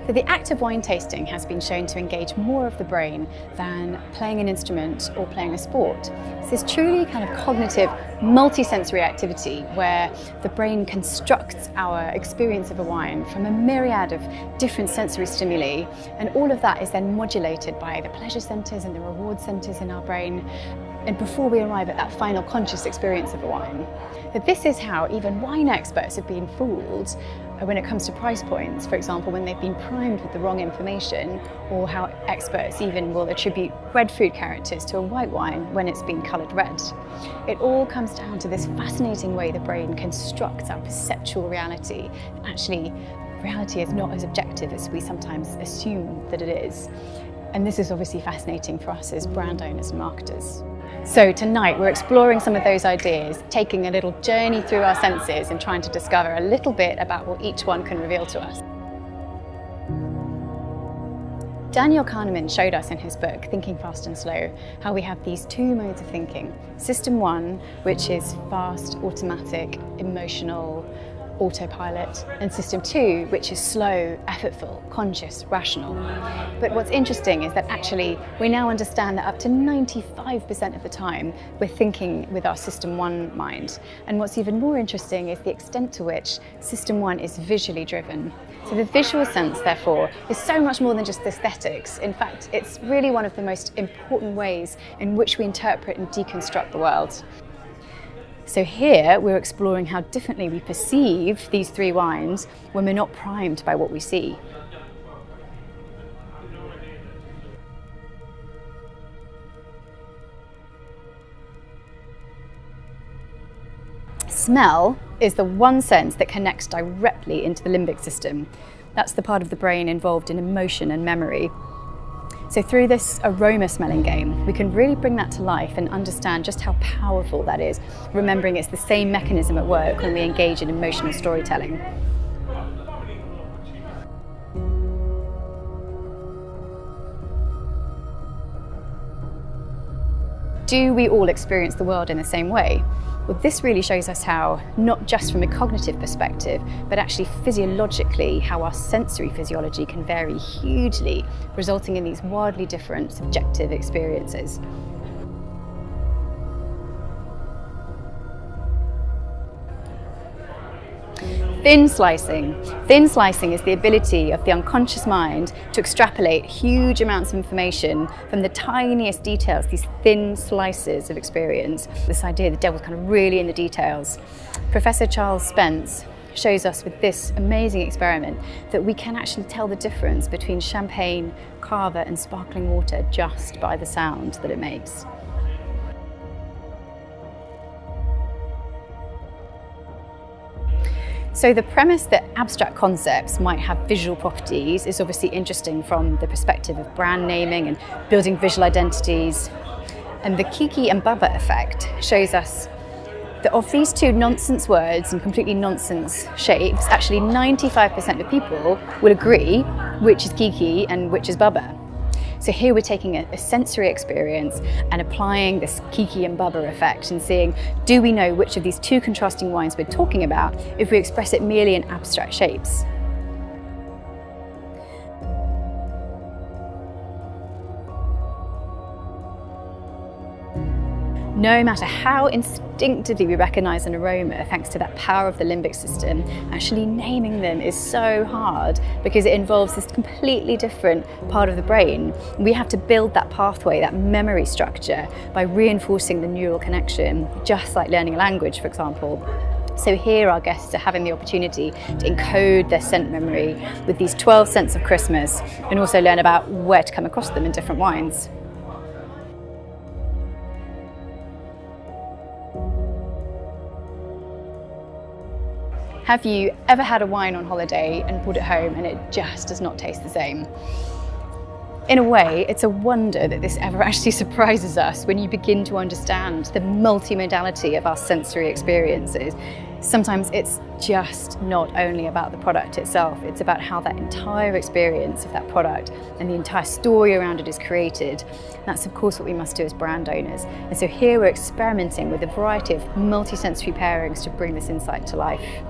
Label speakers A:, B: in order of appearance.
A: So the act of wine tasting has been shown to engage more of the brain than playing an instrument or playing a sport. It's this truly kind of cognitive, multi-sensory activity where the brain constructs our experience of a wine from a myriad of different sensory stimuli, and all of that is then modulated by the pleasure centres and the reward centres in our brain, and before we arrive at that final conscious experience of a wine. But this is how even wine experts have been fooled when it comes to price points, for example, when they've been primed with the wrong information, or how experts even will attribute red food characters to a white wine when it's been coloured red. It all comes down to this fascinating way the brain constructs our perceptual reality. Actually, reality is not as objective as we sometimes assume that it is. And this is obviously fascinating for us as brand owners and marketers. So tonight we're exploring some of those ideas, taking a little journey through our senses and trying to discover a little bit about what each one can reveal to us. Daniel Kahneman showed us in his book, Thinking Fast and Slow, how we have these two modes of thinking. System 1, which is fast, automatic, emotional, autopilot, and system 2, which is slow, effortful, conscious, rational. But what's interesting is that actually we now understand that up to 95% of the time we're thinking with our system 1 mind. And what's even more interesting is the extent to which system 1 is visually driven. So the visual sense, therefore, is so much more than just aesthetics. In fact, it's really one of the most important ways in which we interpret and deconstruct the world. So here we're exploring how differently we perceive these three wines when we're not primed by what we see. Smell is the one sense that connects directly into the limbic system. That's the part of the brain involved in emotion and memory. So through this aroma smelling game, we can really bring that to life and understand just how powerful that is, remembering it's the same mechanism at work when we engage in emotional storytelling. Do we all experience the world in the same way? Well, this really shows us how, not just from a cognitive perspective, but actually physiologically, how our sensory physiology can vary hugely, resulting in these wildly different subjective experiences. Thin slicing. Thin slicing is the ability of the unconscious mind to extrapolate huge amounts of information from the tiniest details, these thin slices of experience. This idea the devil's kind of really in the details. Professor Charles Spence shows us with this amazing experiment that we can actually tell the difference between champagne, cava and sparkling water just by the sound that it makes. So the premise that abstract concepts might have visual properties is obviously interesting from the perspective of brand naming and building visual identities. And the Quirky and Bubba effect shows us that of these two nonsense words and completely nonsense shapes, actually 95% of people will agree which is Quirky and which is Bubba. So here we're taking a sensory experience and applying this Quirky and Bubba effect and seeing, do we know which of these two contrasting wines we're talking about if we express it merely in abstract shapes? No matter how instinctively we recognise an aroma, thanks to that power of the limbic system, actually naming them is so hard because it involves this completely different part of the brain. We have to build that pathway, that memory structure, by reinforcing the neural connection, just like learning a language, for example. So here our guests are having the opportunity to encode their scent memory with these 12 scents of Christmas and also learn about where to come across them in different wines. Have you ever had a wine on holiday and brought it home and it just does not taste the same? In a way, it's a wonder that this ever actually surprises us when you begin to understand the multimodality of our sensory experiences. Sometimes it's just not only about the product itself, it's about how that entire experience of that product and the entire story around it is created. That's of course what we must do as brand owners. And so here we're experimenting with a variety of multi-sensory pairings to bring this insight to life.